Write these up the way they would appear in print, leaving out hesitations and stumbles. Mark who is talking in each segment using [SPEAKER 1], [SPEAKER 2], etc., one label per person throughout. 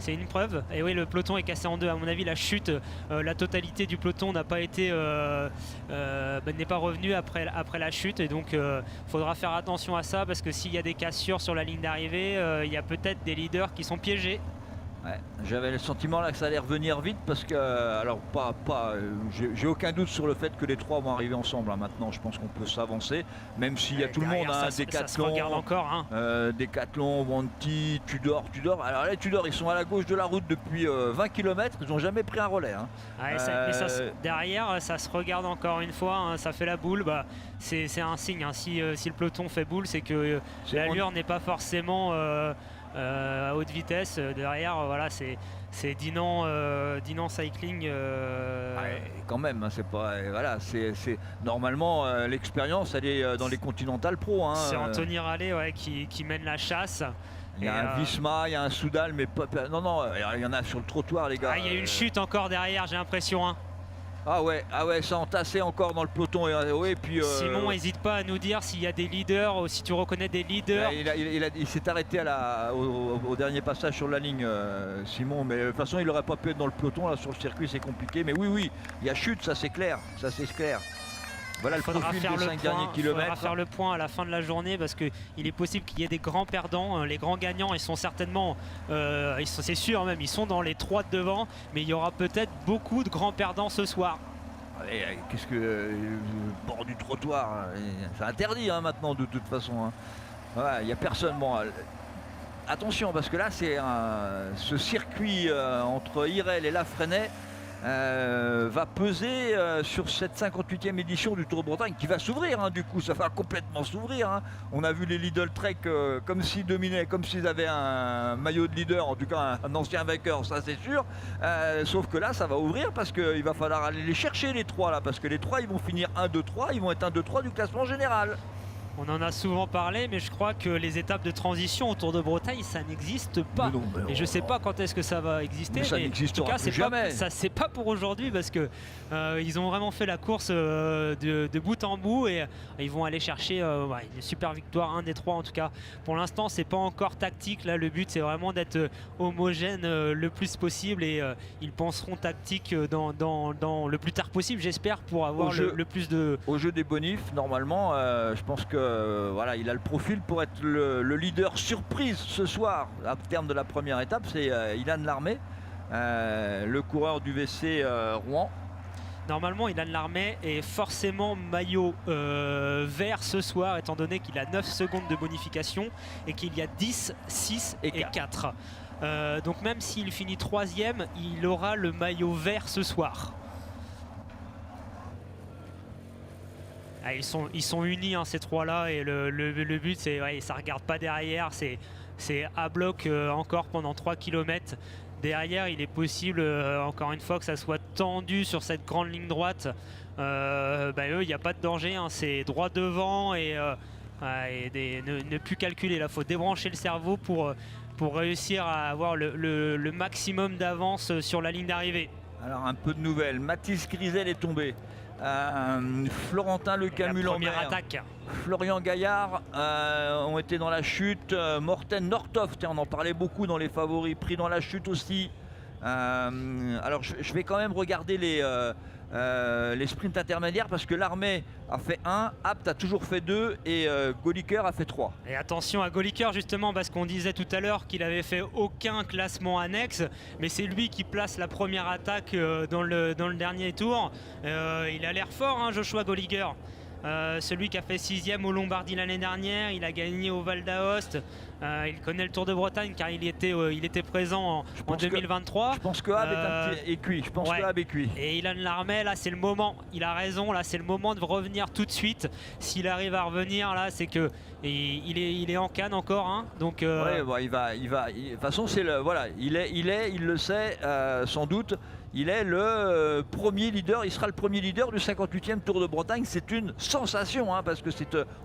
[SPEAKER 1] c'est une preuve. Et oui, le peloton est cassé en deux. À mon avis, la chute, la totalité du peloton n'a pas été, n'est pas revenue après la chute. Et donc, faudra faire attention à ça parce que s'il y a des cassures sur la ligne d'arrivée, il y a peut-être des leaders qui sont piégés.
[SPEAKER 2] Ouais, j'avais le sentiment là que ça allait revenir vite parce que, alors j'ai aucun doute sur le fait que les trois vont arriver ensemble. Hein. Maintenant, je pense qu'on peut s'avancer, même s'il y a tout le monde, hein,
[SPEAKER 1] ça se regarde encore. Hein.
[SPEAKER 2] Décathlon, Wanty, Tudor. Alors là, Tudor, ils sont à la gauche de la route depuis 20 km, ils n'ont jamais pris un relais. Hein.
[SPEAKER 1] Ouais, derrière, ça se regarde encore une fois, hein, ça fait la boule. Bah, c'est un signe. Hein. Si le peloton fait boule, c'est que l'allure n'est pas forcément à haute vitesse. Derrière, voilà, c'est Dinan Cycling.
[SPEAKER 2] Ouais, quand même, hein, c'est pas, voilà, c'est normalement l'expérience, elle est dans les Continental Pro. Hein,
[SPEAKER 1] c'est Anthony Rallet, ouais, qui mène la chasse.
[SPEAKER 2] Il y a un Visma, il y a un Soudal, mais pas, non, il y en a sur le trottoir, les gars.
[SPEAKER 1] Il y a une chute encore derrière, j'ai l'impression. Hein.
[SPEAKER 2] Ah ouais, ça entassé encore dans le peloton. Et puis,
[SPEAKER 1] Simon, n'hésite pas à nous dire s'il y a des leaders ou si tu reconnais des leaders.
[SPEAKER 2] Il s'est arrêté au dernier passage sur la ligne, Simon. Mais de toute façon, il n'aurait pas pu être dans le peloton. Là, sur le circuit, c'est compliqué. Mais oui, il y a chute, ça c'est clair. Voilà le profil des 5 derniers kilomètres.
[SPEAKER 1] Il faudra faire le point à la fin de la journée parce qu'il est possible qu'il y ait des grands perdants. Les grands gagnants, ils sont certainement, c'est sûr même, ils sont dans les 3 de devant. Mais il y aura peut-être beaucoup de grands perdants ce soir.
[SPEAKER 2] Allez, qu'est-ce que le bord du trottoir, c'est interdit hein, maintenant de toute façon. Hein. Voilà, il n'y a personne. Bon, attention parce que là, c'est ce circuit entre Irel et Lafresnay. Va peser sur cette 58e édition du Tour de Bretagne qui va s'ouvrir, hein, du coup ça va complètement s'ouvrir. Hein. On a vu les Lidl Trek comme s'ils dominaient, comme s'ils avaient un maillot de leader, en tout cas un ancien vainqueur, ça c'est sûr. Sauf que là ça va ouvrir parce qu'il va falloir aller les chercher les trois là, parce que les trois ils vont finir 1, 2, 3, ils vont être 1, 2, 3 du classement général.
[SPEAKER 1] On en a souvent parlé, mais je crois que les étapes de transition au Tour de Bretagne, ça n'existe pas. Et je ne sais pas quand est-ce que ça va exister.
[SPEAKER 2] Mais ça n'existera plus jamais.
[SPEAKER 1] C'est pas pour aujourd'hui parce que ils ont vraiment fait la course de bout en bout et ils vont aller chercher une super victoire, un des 3 en tout cas. Pour l'instant, c'est pas encore tactique. Là, le but, c'est vraiment d'être homogène le plus possible et ils penseront tactique dans le plus tard possible, j'espère, pour avoir le plus de.
[SPEAKER 2] Au jeu des bonifs, normalement, je pense que voilà, il a le profil pour être le leader surprise ce soir, à terme de la première étape. C'est Ilan Larmé, le coureur du VC Rouen.
[SPEAKER 1] Normalement, Ilan Larmé est forcément maillot vert ce soir, étant donné qu'il a 9 secondes de bonification et qu'il y a 10, 6 et 4. Donc même s'il finit 3e, il aura le maillot vert ce soir. Ah, ils sont unis, hein, ces trois-là, et le but, c'est ça regarde pas derrière, c'est à bloc encore pendant 3 km. Derrière, il est possible, encore une fois, que ça soit tendu sur cette grande ligne droite. Eux, il n'y a pas de danger, hein, c'est droit devant et ne plus calculer. Là, il faut débrancher le cerveau pour réussir à avoir le maximum d'avance sur la ligne d'arrivée.
[SPEAKER 2] Alors, un peu de nouvelles. Mathis Grisel est tombé. Florentin Lecamus-Lambert, Florian Gaillard ont été dans la chute. Morten Nordhoff, on en parlait beaucoup dans les favoris, pris dans la chute aussi. Alors je vais quand même regarder les sprints intermédiaires parce que l'armée a fait 1, Abt a toujours fait 2 et Goliker a fait 3.
[SPEAKER 1] Et attention à Goliker justement parce qu'on disait tout à l'heure qu'il avait fait aucun classement annexe, mais c'est lui qui place la première attaque dans le dernier tour. Il a l'air fort, hein, Joshua Goliker. Celui qui a fait 6e au Lombardie l'année dernière, il a gagné au Val d'Aoste, il connaît le Tour de Bretagne car il était présent en 2023.
[SPEAKER 2] Je pense que Ab est cuit.
[SPEAKER 1] Et Ilan Larmé, là c'est le moment, il a raison, là c'est le moment de revenir tout de suite. S'il arrive à revenir là, c'est que il est en canne encore, hein, donc
[SPEAKER 2] ouais, bon, il va de toute façon c'est il le sait sans doute. Il est le premier leader, il sera le premier leader du 58e Tour de Bretagne. C'est une sensation, hein, parce que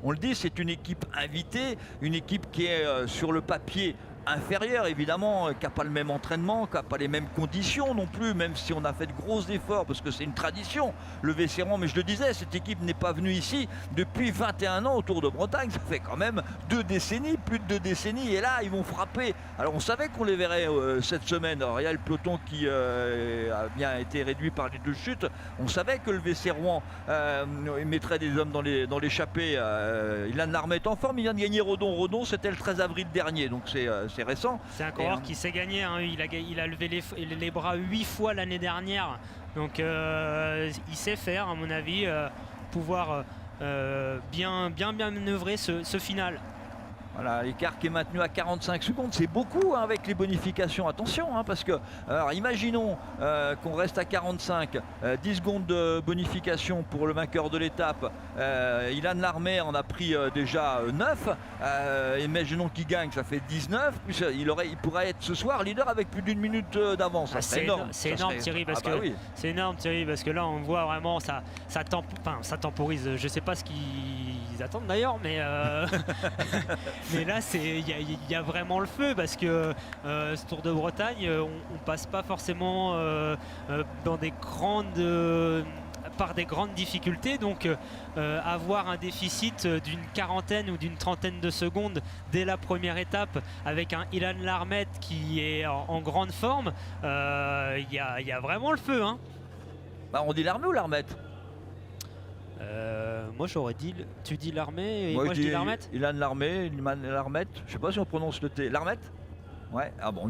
[SPEAKER 2] on le dit, c'est une équipe invitée, une équipe qui est sur le papier inférieur évidemment, qui n'a pas le même entraînement, qui n'a pas les mêmes conditions non plus, même si on a fait de gros efforts parce que c'est une tradition le Vécéran. Mais je le disais, cette équipe n'est pas venue ici depuis 21 ans au Tour de Bretagne, ça fait quand même 2 décennies, plus de 2 décennies, et là ils vont frapper. Alors on savait qu'on les verrait cette semaine. Alors il y a le peloton qui a bien été réduit par les 2 chutes. On savait que le Vécérois mettrait des hommes dans l'échappée. Ilan Larmet est en forme, il vient de gagner Redon. Redon c'était le 13 avril dernier, donc c'est récent.
[SPEAKER 1] C'est un coureur qui sait gagner, hein. Il a levé les bras 8 fois l'année dernière. Donc il sait faire, à mon avis, pouvoir bien manœuvrer ce final.
[SPEAKER 2] Voilà, l'écart qui est maintenu à 45 secondes, c'est beaucoup hein, avec les bonifications. Attention, hein, parce que, alors imaginons qu'on reste à 45, 10 secondes de bonification pour le vainqueur de l'étape. Ilan Larmet en a pris déjà 9. Imaginons qu'il gagne, ça fait 19. Plus, il pourrait être ce soir leader avec plus d'1 minute d'avance.
[SPEAKER 1] C'est énorme, Thierry, parce que
[SPEAKER 2] oui.
[SPEAKER 1] c'est énorme, Thierry, parce que là on voit vraiment ça temporise. Je sais pas ce qu'ils attendent d'ailleurs, mais mais là il y a vraiment le feu, parce que ce Tour de Bretagne, on passe pas forcément dans par des grandes difficultés, donc avoir un déficit d'une quarantaine ou d'une trentaine de secondes dès la première étape avec un Ilan Larmet qui est en grande forme, il y a vraiment le feu, hein.
[SPEAKER 2] Bah, on dit Larmet ou Larmet?
[SPEAKER 1] Moi j'aurais dit, tu dis Larmet et moi je
[SPEAKER 2] dis
[SPEAKER 1] dis Larmet.
[SPEAKER 2] Ilan Larmet, Larmet, je sais pas si on prononce le T. Larmet? Ouais, ah bon, on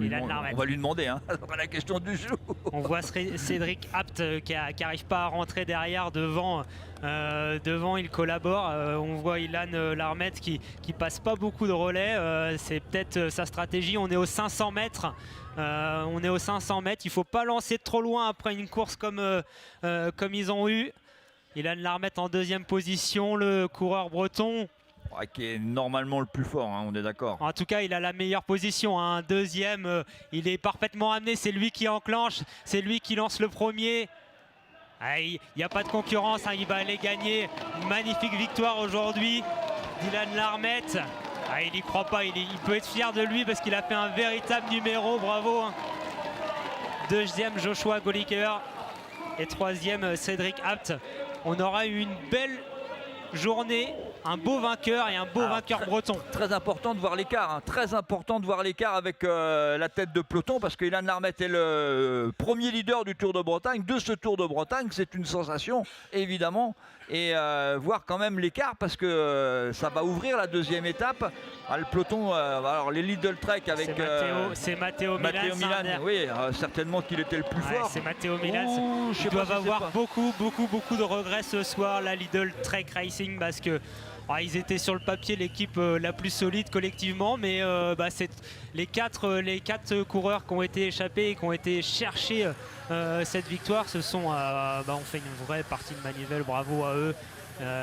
[SPEAKER 2] va lui demander, hein. C'est la question du jour.
[SPEAKER 1] On voit Cédric Abt qui n'arrive pas à rentrer derrière, devant il collabore. On voit Ilan Larmet qui passe pas beaucoup de relais. C'est peut-être sa stratégie. On est aux 500 mètres. Il ne faut pas lancer trop loin après une course comme ils ont eu. Ilan Larmet en deuxième position, le coureur breton.
[SPEAKER 2] Ouais, qui est normalement le plus fort, hein, on est d'accord.
[SPEAKER 1] En tout cas, il a la meilleure position, hein. Deuxième, il est parfaitement amené. C'est lui qui enclenche, c'est lui qui lance le premier. Il n'y a pas de concurrence, hein. Il va aller gagner. Une magnifique victoire aujourd'hui d'Ilan Larmet. Il n'y croit pas, il peut être fier de lui parce qu'il a fait un véritable numéro. Bravo, hein. Deuxième, Joshua Goliker. Et troisième, Cédric Abt. On aura eu une belle journée, un beau vainqueur et un beau vainqueur breton.
[SPEAKER 2] Très important de voir l'écart, hein. Très important de voir l'écart avec la tête de peloton, parce que Ilan Larmet est le premier leader du Tour de Bretagne, de ce Tour de Bretagne. C'est une sensation évidemment, et voir quand même l'écart, parce que ça va ouvrir la deuxième étape. Le peloton, alors les Lidl Trek avec
[SPEAKER 1] c'est Matteo Milan.
[SPEAKER 2] Oui, certainement qu'il était le plus fort.
[SPEAKER 1] C'est Matteo Milan. Ils doivent avoir beaucoup de regrets ce soir, la Lidl Trek Racing, parce que ils étaient sur le papier l'équipe la plus solide collectivement, mais c'est les quatre coureurs qui ont été échappés et qui ont été chercher cette victoire, ont fait une vraie partie de manivelle. Bravo à eux.